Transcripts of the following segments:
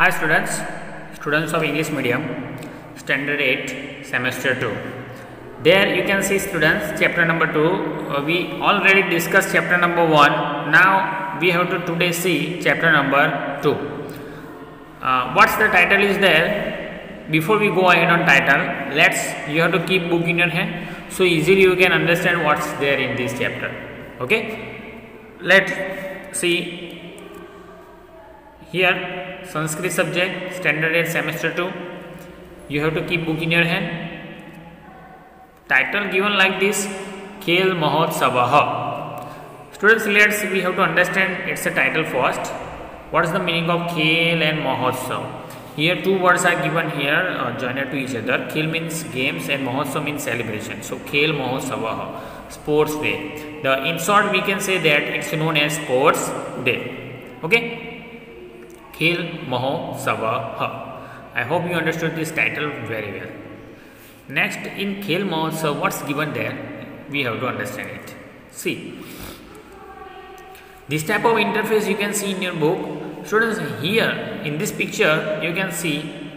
Hi students of English medium, standard 8, semester 2. There you can see students, chapter number 2, we already discussed chapter number 1, now we have to today see chapter number 2. What's the title is there? Before we go ahead on title, you have to keep book in your hand, so easily you can understand what's there in this chapter. Okay, let's see. Here, Sanskrit subject, standard 8, semester 2. You have to keep book in your hand. Title given like this, Khel Mahotsavah. Students, we have to understand it's a title first. What is the meaning of Khel and Mahotsav? Here two words are given here, joined to each other. Khel means games and Mahotsav means celebration. So Khel Mahotsavah, sports day. In short, we can say that it's known as sports day. Okay. Khel Mahotsavah. I hope you understood this title very well. Next, in Khel Mahotsav, what's given there? We have to understand it. See, this type of interface you can see in your book. Students, here in this picture you can see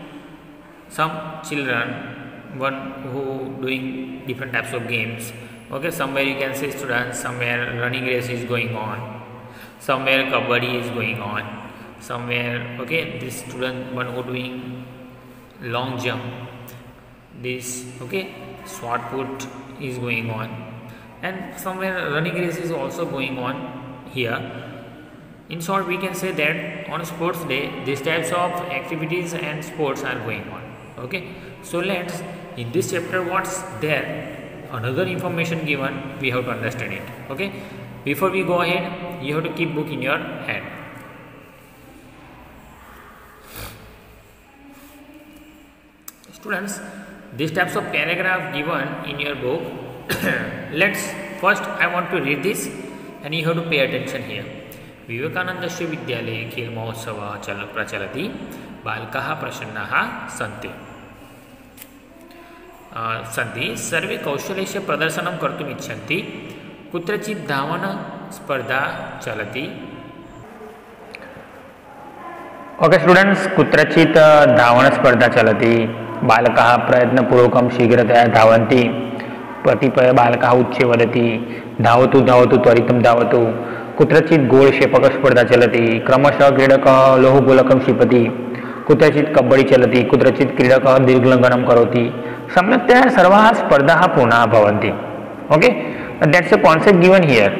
some children, one who doing different types of games. Okay, somewhere you can see students, somewhere running race is going on, somewhere kabaddi is going on. Somewhere, okay, this student one who doing long jump, this, okay, shot put is going on, and somewhere running race is also going on here. In short, we can say that on sports day these types of activities and sports are going on. Okay, so let's, in this chapter what's there, another information given, we have to understand it. Okay, before we go ahead, you have to keep book in your hand. Students, these types of paragraph given in your book, first I want to read this and you have to pay attention here. Vivekanandasya Vidyale Khel Mahotsava Prachalati Balkaha Prashannaha Santi. Santi Sarve Kaushalesya Pradarsanam Kartum Icchanti Kutrachit Dhavana Spardha Chalati. Okay students, Kutrachit Dhavana Spardha Chalati. बालकाः प्रयत्नपूर्वकं शीघ्रतया धावन्ति. कतिपय बालकाः उच्चे वदति धावतु धावतु त्वरितं धावतु. कुत्रचित् गोलक्षेपकस्पर्धा चलति. क्रमशः क्रीडकः लोहगोलकं क्षिपति. कुत्रचित् कब्बडी चलति. कुत्रचित् क्रीडकः दीर्घलङ्घनं करोति. सम्यक्तया सर्वाः स्पर्धाः पूर्णाः भवन्ति. Okay, that's a concept given here.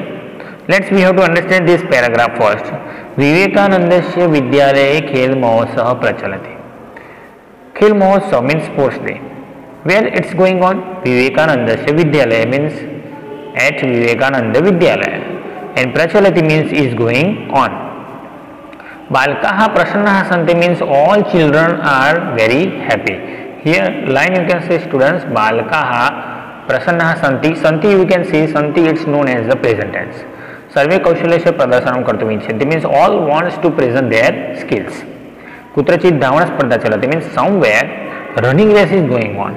We have to understand this paragraph first. विवेकानंदस्य विद्यालये खेल महोत्सवः प्रचलति. Khel Mahotsav means sports day. Where it's going on? Vivekanandasya Vidyalaya means at Vivekananda Vidyalaya, and Prachalati means is going on. Balkaha Prasannaha Santi means all children are very happy. Here line you can say students, Balkaha Prasannaha Santi. Santi you can see, Santi it's known as the present tense. Sarve Kaushalesya Pradarsanam Kartum Icchanti means all wants to present their skills. कुत्रचित धावना स्पर्धा चलती means somewhere running race is going on.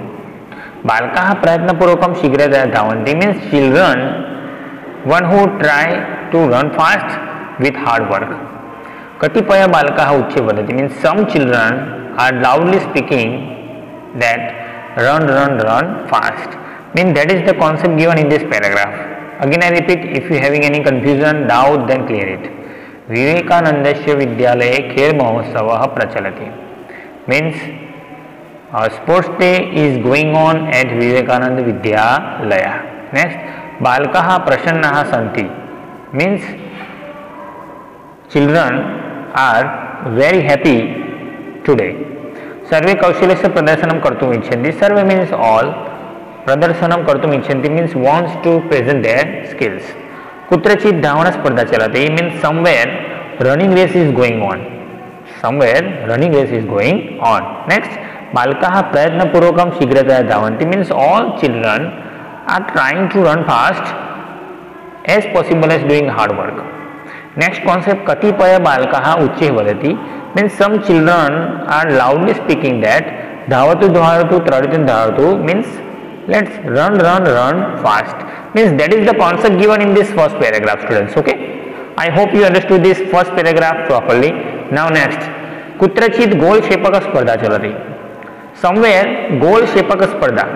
बालकाः प्रयत्नपूर्वकं शीघ्रतया धावन्ति means children one who try to run fast with hard work. कतिपय बालकाः उच्चे वदति means some children are loudly speaking that run fast. Means that is the concept given in this paragraph. Again I repeat, if you having any confusion, doubt, then clear it. विवेकानंदस्य विद्यालये खेल महोत्सवः प्रचलति means sports day is going on at Vivekananda Vidyalaya. Next, बालकाः प्रसन्नाः सन्ति means children are very happy today. सर्वे कौशलस्य प्रदर्शनं कर्तुम् इच्छन्ति. सर्वे means all. प्रदर्शनं कर्तुम् इच्छन्ति means wants to present their skills. कुत्रचित धावना स्पर्धा चलति means somewhere running race is going on. Somewhere running race is going on. Next, बालकाः प्रयत्नपूर्वकं शीघ्रतया धावन्ति means all children are trying to run fast as possible as doing hard work. Next concept, कतिपय बालकाः उच्चैः वदति means some children are loudly speaking that धावतु धावतु त्वरितं धावतु means let's run fast. Means that is the concept given in this first paragraph, students. Okay, I hope you understood this first paragraph properly. Now next, कुत्रचित गोलक्षेपक स्पर्धा चलति. Somewhere गोलक्षेपक स्पर्धा.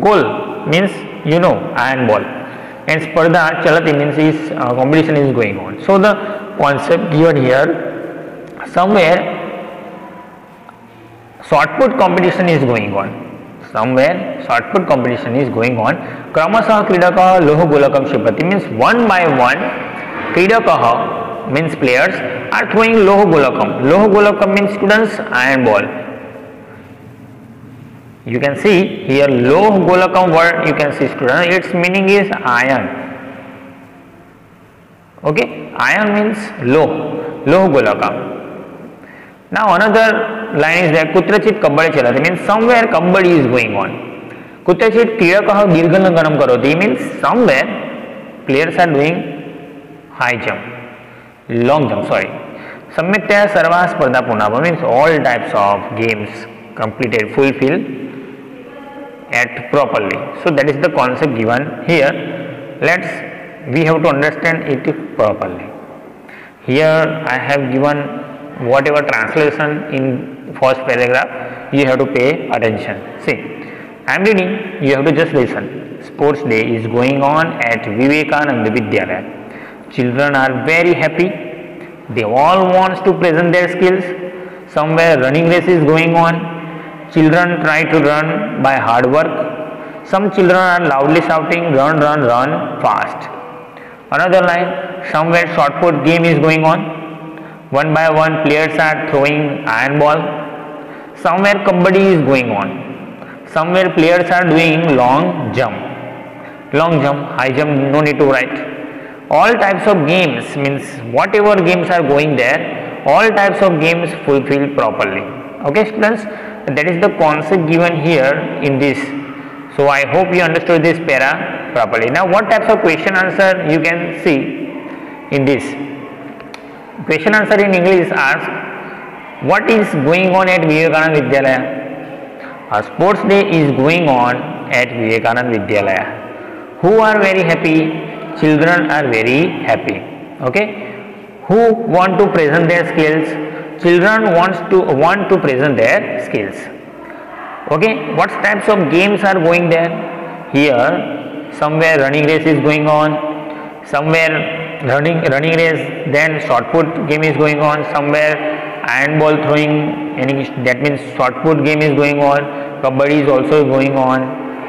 Goal means you know iron ball, and spardha chalati means is competition is going on. So the concept given here, somewhere shot put competition is going on. Somewhere shot put competition is going on. क्रमशः क्रीडकः लोह गोलकं क्षिपति means one by one क्रीडकः means players are throwing लोह गोलकं. लोह गोलकं means students iron ball. You can see here loh golakam word, you can see student, its meaning is iron. Okay, iron means loh golakam. Now another line is there, kutrachit kabbadi chalati means somewhere kabbadi is going on. Kutrachit क्रीडकः दीर्घलङ्घनं करोति means somewhere players are doing high jump, long jump, sorry. सम्यक्तया सर्वाः स्पर्धा पूर्णा means all types of games completed, fulfilled at properly. So that is the concept given here. We have to understand it properly. Here I have given whatever translation in first paragraph, you have to pay attention. See, I am reading, you have to just listen. Sports day is going on at Vivekananda Vidyalaya. Children are very happy. They all want to present their skills. Somewhere running race is going on. Children try to run by hard work. Some children are loudly shouting, run, run, run fast. Another line, somewhere shot put game is going on. One by one players are throwing iron ball. Somewhere kabbadi is going on. Somewhere players are doing long jump. Long jump, high jump, no need to write. All types of games means whatever games are going there, all types of games fulfilled properly. Okay students, that is the concept given here in this. So I hope you understood this para properly. Now what types of question answer you can see in this. Question answer in English asks, what is going on at Vivekananda Vidyalaya? A sports day is going on at Vivekananda Vidyalaya. Who are very happy? Children are very happy. Okay. Who want to present their skills? Children want to present their skills. Okay, what types of games are going there? Here, somewhere running race is going on, somewhere running race, then shot put game is going on, somewhere iron ball throwing, that means shot put game is going on, kabbadi is also going on.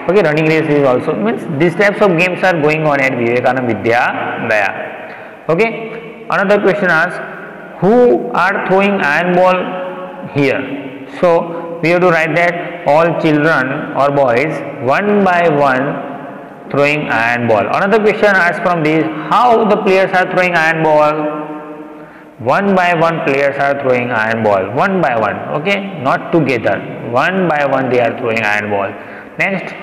Okay, running race is also, means these types of games are going on at Vivekananda Vidyalaya. Okay, another question asks, who are throwing iron ball here? So we have to write that all children or boys one by one throwing iron ball. Another question asks from this, how the players are throwing iron ball? One by one players are throwing iron ball, one by one, okay, not together, one by one they are throwing iron ball. Next,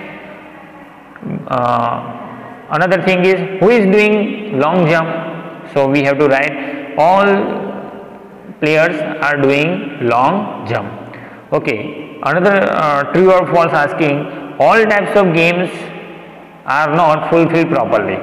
another thing is, who is doing long jump? So we have to write all players are doing long jump. Okay, another true or false asking, all types of games are not fulfilled properly.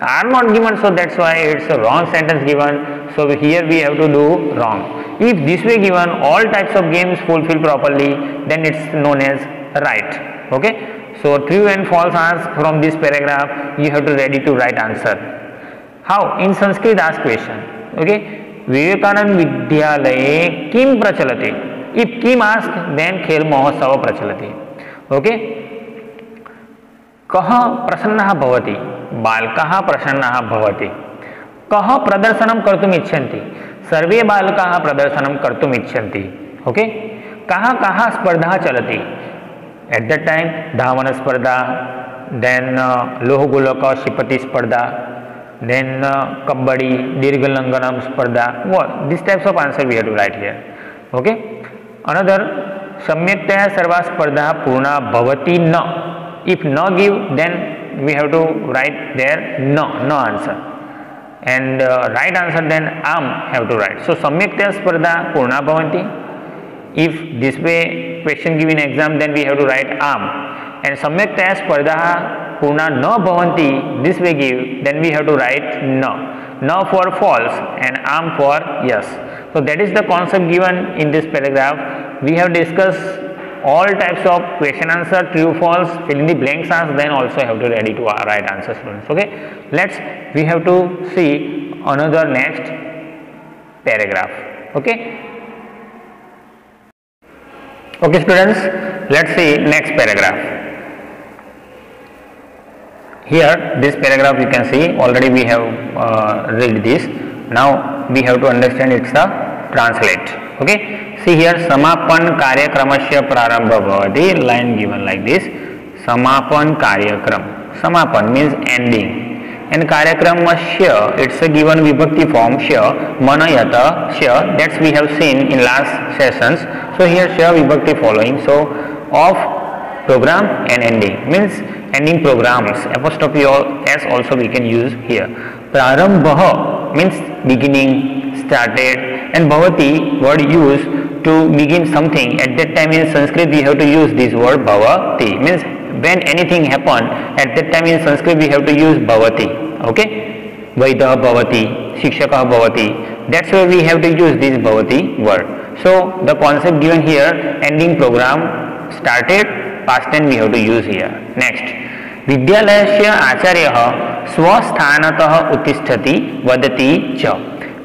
Are not given, so that's why it's a wrong sentence given. So here we have to do wrong. If this way given, all types of games fulfilled properly, then it's known as right. Okay, so true and false ask from this paragraph, you have to ready to write answer. How? In Sanskrit ask question. Okay, Vivekananda Vidyalaye kim prachalati? If kim ask, then Khel Mahotsava prachalati. Okay, कः प्रसन्नः भवति? बालकाः प्रसन्नाः भवति. कः प्रदर्शनं कर्तुम् इच्छन्ति? सर्वे बालकाः प्रदर्शनं कर्तुम् इच्छन्ति. ओके, कः कः स्पर्धा चलति? एट दैट टाइम धावन स्पर्धा, देन लोहगोलक क्षिपति स्पर्धा, देन कबड्डी, दीर्घलंघनम स्पर्धा. This types of answer we have to write here. Okay, another सम्यक्तया सर्वा स्पर्धा पूर्णा भवति न. If no give, then we have to write there no answer, and right answer then am have to write. So samyaktaya spardha purna bhavanti. If this way question given exam, then we have to write am, and samyaktaya spardha purna na bhavanti, this way give, then we have to write no. No for false and am for yes. So that is the concept given in this paragraph. We have discussed all types of question answer, true false, fill in the blanks answer, then also have to ready to write answer, students. Okay, we have to see another next paragraph. Okay, students, let's see next paragraph. Here this paragraph you can see already we have read this. Now we have to understand it's a translate. Okay, see here, समापन कार्यक्रमस्य प्रारंभ भवति, line given like this. समापन कार्यक्रम, समापन means ending, and कार्यक्रमस्य it's a given vibhakti form sh, manayata sh, that's we have seen in last sessions. So here sh vibhakti following, so of program and ending means ending programs, apostrophe s also we can use here. Prarambha means beginning, started, and bhavati word used to begin something. At that time in Sanskrit we have to use this word bhavati, means when anything happen at that time in Sanskrit we have to use bhavati. Okay, Vaidah bhavati, Shikshakah bhavati, that's why we have to use this bhavati word. So the concept given here, ending program, started, past tense we have to use here. Next, विद्यालयस्य आचार्यः स्वस्थानतः उत्तिष्ठति वदति च.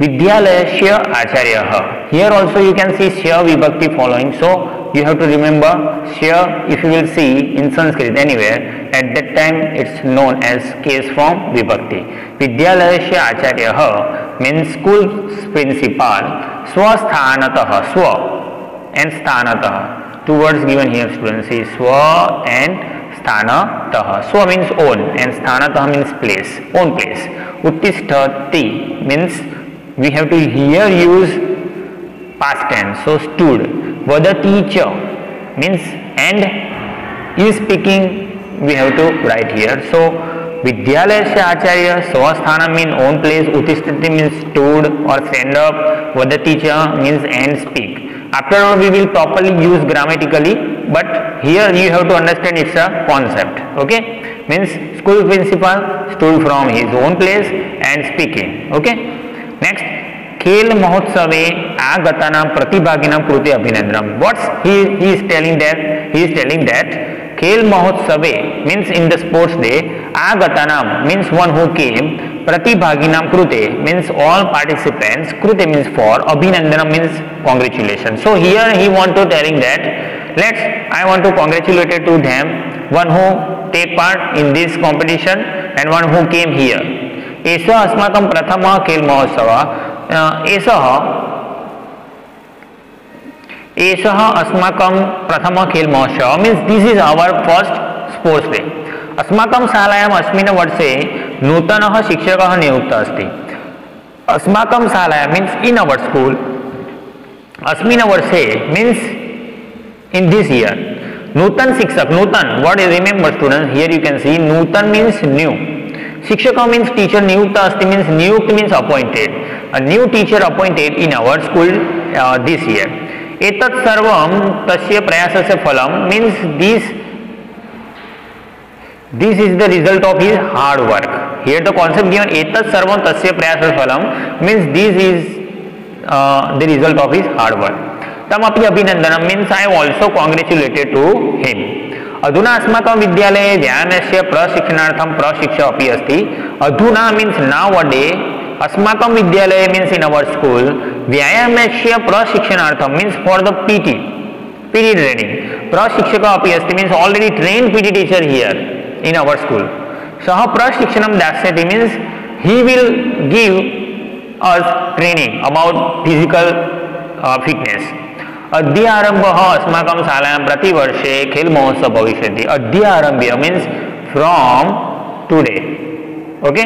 विद्यालयस्य आचार्यः, here also you can see sh vibhakti following, so you have to remember sh. If you will see in Sanskrit anywhere, at that time it's known as case form vibhakti. विद्यालयस्य आचार्यः means school principal, स्वस्थानतः, swa and sthanatah, two words given here, students, is swa and sthanatah. Swa means own and sthanatah means place, own place. Uttisthati means we have to here use past tense, so stood. Vadati cha means and is speaking, we have to write here. So Vidyalayasya Acharya, Swasthana means own place, Uttisthati means stood or stand up, Vadati cha means and speak. After all we will properly use grammatically, but here you have to understand it's a concept. Okay, means school principal stood from his own place and speaking. Okay, next, खेल महोत्सवे आगतानां प्रतिभागिनां कृते अभिनंदनम. What's he is telling that? He is telling that खेल महोत्सवे means in the sports day, आगतानां means one who came, प्रतिभागिनां कृते means all participants, कृते means for, अभिनंदनम means congratulations. So here he want to telling that I want to congratulate to them, one who take part in this competition and one who came here. एषः अस्माकं प्रथमः खेल महोत्सवः, एषः अस्माकं प्रथमः खेल महोत्सवः means this is our first sports day. अस्माकं शालायाम् अस्मिन् वर्षे नूतनः शिक्षकः नियुक्तः अस्ति. अस्माकं शालायां means in our school, अस्मिन् वर्षे means in this year. नूतन शिक्षक, नूतन what is, remember students, here you can see Nutan means new. Shikshaka means teacher, niyukta asti means niyukt means appointed. A new teacher appointed in our school this year. Etat sarvam tasya prayasasya phalam means this is the result of his hard work. Here the concept given etat sarvam tasya prayasasya phalam means this is the result of his hard work. Tamapi abhinandanam means I also congratulated to him. अधुना अस्माकं विद्यालये व्यायामस्य प्रशिक्षणार्थं प्रशिक्षक अपि अस्ति. अधुना means nowadays, अस्माकं विद्यालये means in our school, व्यायामस्य प्रशिक्षणार्थं means for the PT training, प्रशिक्षक अपि अस्ति means already trained PT teacher here in our school. सः प्रशिक्षणं दास्यति means he will give us training about physical fitness. अद्य आरंभः अस्माकं शालायां प्रतिवर्षे खेल महोत्सव भविष्यति. अद्य आरभ्य मीन्स फ्रॉम टुडे. ओके,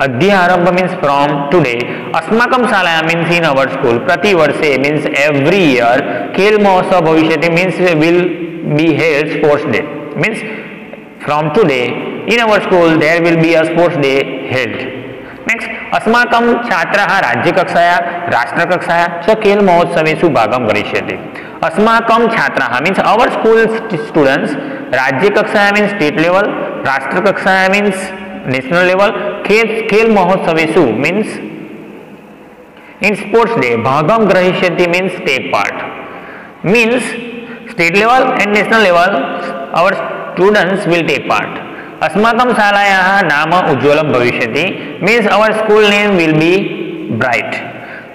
अद्य आरंभ मीन्स फ्रॉम टुडे. अस्माकं शालायां मीन्स इन अवर स्कूल, प्रतिवर्षे मीन्स एवरी ईयर खेल महोत्सव भविष्यति means will be held sports day. Means from today in our school there will be a sports day held. Next, अस्माकं छात्राः राज्यकक्षायां राष्ट्रकक्षायां च खेल महोत्सवेषु भागं करिष्यति. अस्माकं छात्राः मीन्स अवर स्कूल स्टूडेंट्स, राज्यकक्षायां मीन्स स्टेट लेवल, राष्ट्रकक्षायां मीन्स नेशनल लेवल, खेल महोत्सवेषु means In sports day, bhagam grahishyati means take part. Means state level and national level our students will take part. अस्माकं शालायाः नाम उज्ज्वलं भविष्यति means our school name will be bright.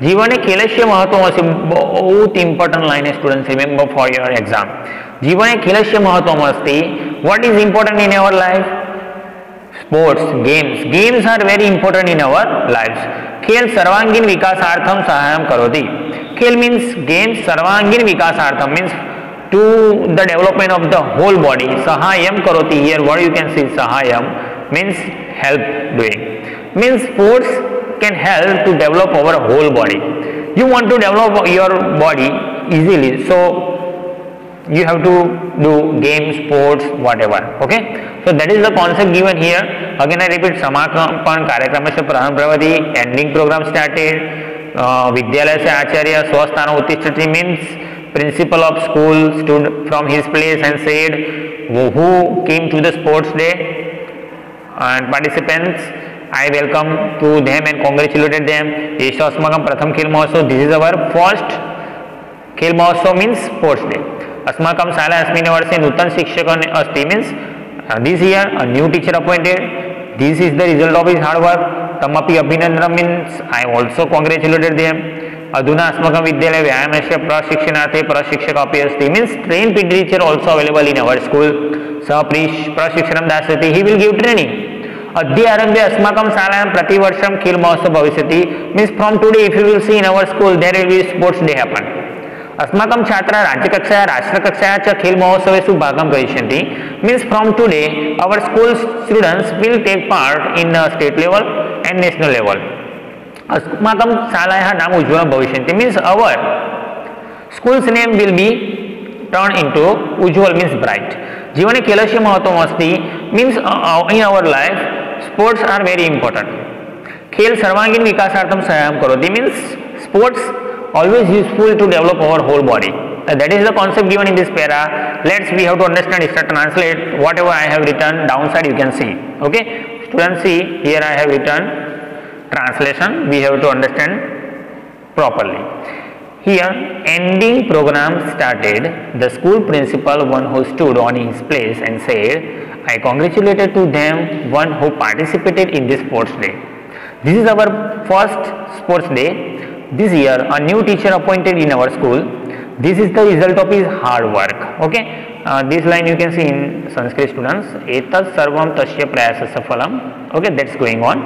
जीवने खेलस्य महत्वम् अस्ति. बहुत इम्पोर्टेंट लाइन है students, remember for your exam. जीवने खेलस्य महत्वम् अस्ति. What is important in our life? Sports, games. Games are very important in our lifes. खेल सर्वांगीण विकासार्थम सहायं करोति. खेल मीन्स गेम्स सर्वांगीण विकासार्थम means to the development of the whole body. Sahayam karoti, here what you can see sahayam means help doing. Means sports can help to develop our whole body. You want to develop your body easily, so you have to do games, sports, whatever. Okay, so that is the concept given here. Again I repeat, समापन कार्यक्रमस्य प्रारंभ भवति, ending program started. विद्यालय से आचार्य स्वस्थान उत्तिष्ठति means principal of school stood from his place and said who came to the sports day and participants, I welcome to them and congratulated them. एषः अस्माकं प्रथम खेल महोत्सव. This is our first खेल महोत्सव means sports day. अस्माकं शाला अस्मिन् वर्षे नूतन शिक्षकः अस्ति means this year a new teacher appointed. This is the result of his hard work. तमपि अभिनन्दनं means I also congratulated them. अधुना अस्माकं विद्यालये व्यायामस्य प्रशिक्षणार्थे प्रशिक्षकः अपि अस्ति means train PT teacher also available in our school. सः प्रशिक्षणं दास्यति. He will give training. अद्य आरभ्य अस्माकं शालायां प्रतिवर्षं खेल महोत्सव भविष्यति means from today if you will see in our school there will be sports day happen. अस्माकं छात्राः राज्यकक्षायां राष्ट्रकक्षायां च खेल महोत्सवेषु भागं गमिष्यन्ति means from today our school students will take part in state level and national level. अस्माकं शालायाः नाम उज्ज्वलं भविष्यन्ति means our schools name will be turn into उज्ज्वल मीन्स ब्राइट. जीवने खेलस्य महत्वम् अस्ति means in our life sports are very important. खेल सर्वांगीण विकासार्थं सहायं करोति means sports always useful to develop our whole body. That is the concept given in this para. Let's we have to understand, start translate whatever I have written. Downside you can see. Okay, students, see here I have written translation. We have to understand properly. Here ending program started. The school principal, one who stood on his place and said, I congratulated to them one who participated in this sports day. This is our first sports day. This year a new teacher appointed in our school. This is the result of his hard work. Okay, this line you can see in Sanskrit students. Etat sarvam tasya prayasasya phalam. Okay, that's going on.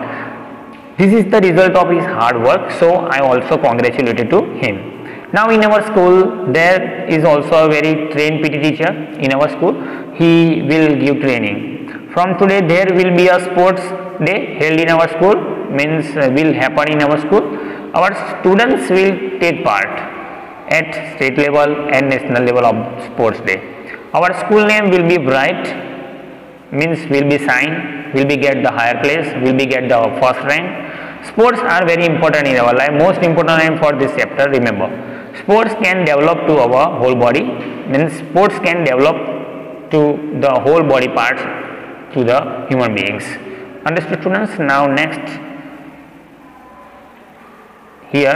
This is the result of his hard work, so I also congratulated to him. Now in our school there is also a very trained PT teacher in our school. He will give training. From today there will be a sports day held in our school means will happen in our school. Our students will take part at state level and national level of sports day. Our school name will be bright means will be signed, will be get the higher place, will be get the first rank. Sports are very important in our life. Most important line for this chapter, remember, sports can develop to our whole body means sports can develop to the whole body parts to the human beings. Understood students? Now next, here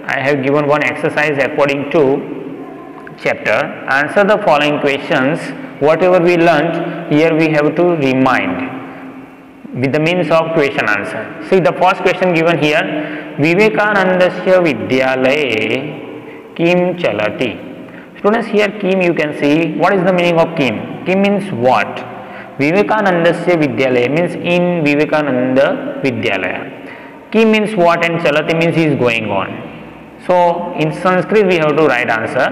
I have given one exercise according to chapter. Answer the following questions. Whatever we learnt here we have to remind with the means of question answer. See the first question given here. Vivekanandasya vidyalaye kim chalati. Students, here kim you can see. What is the meaning of kim? Kim means what? Vivekanandasya vidyalaya means in Vivekananda vidyalaya. Kim means what and chalati means he is going on. So in Sanskrit we have to write answer.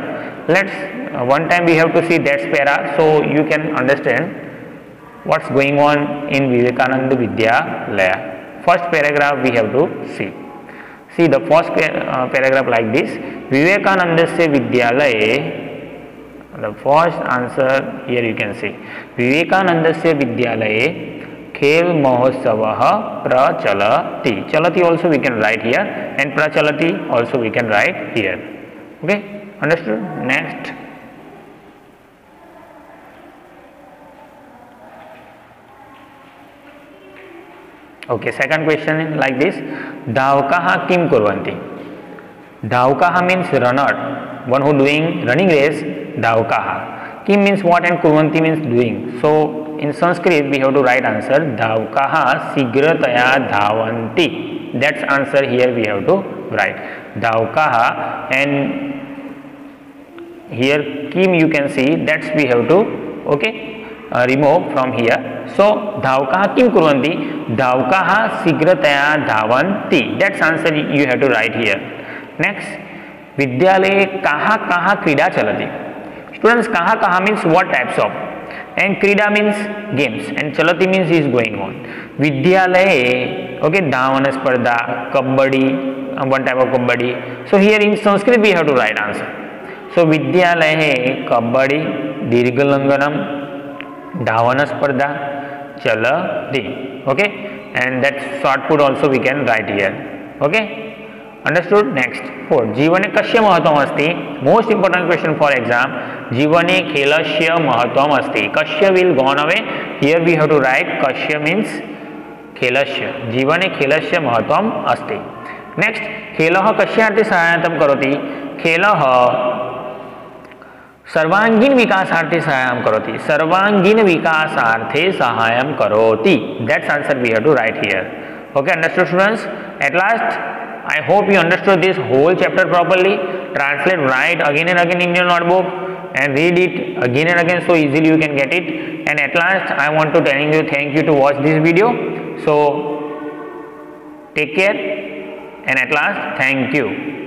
Let's one time we have to see that para so you can understand what's going on in Vivekananda Vidyalaya. First paragraph we have to see. See the first paragraph like this. Vivekanandasya Vidyalaye. The first answer here you can see. Vivekanandasya Vidyalaye खेल महोत्सव प्रचलति. चलति also we can write here and प्रचलति also we can write here. Okay, understood? Next, okay, second question like this. धावकाः किं कुर्वन्ति. Dhaukah means runner, one who doing running race. Dhaukah. Kim means what and Kurvanti means doing. So in Sanskrit we have to write answer Dhaukah sigrataya dhavanti. That's answer here we have to write. Dhaukah, and here Kim you can see, that's we have to remove from here. So Dhaukah kim kurvanti, Dhaukah sigrataya dhavanti. That's answer you have to write here. Next, Vidyale kaha kaha krida chalati. Students, kaha kaha means what types of, and krida means games, and chalati means is going on. Vidyale, Dhavana spardha, kabbadi, one type of kabbadi. So here in Sanskrit we have to write answer. So Vidyale kabbadi, dirghalanganam, Dhavana spardha, chalati. Okay, and that short put also we can write here. Okay. Understood? Next, 4. जीवने कस्य महत्वम अस्ति? Most important question for exam. जीवने खेलस्य महत्वम अस्ति. कस्य will gone away. Here we have to write कस्य means खेलस्य. जीवने खेलस्य महत्वम अस्ति. Next, खेलः कस्यार्थे सहायतां करोति? खेलः सर्वांगीण विकासार्थे सहायं करोति. सर्वांगीण विकासार्थे सहायं करोति. That's answer we have to write here. Okay, understood students? At last, I hope you understood this whole chapter properly. Translate, write again and again in your notebook and read it again and again so easily you can get it. And at last I want to telling you thank you to watch this video. So take care, and at last thank you.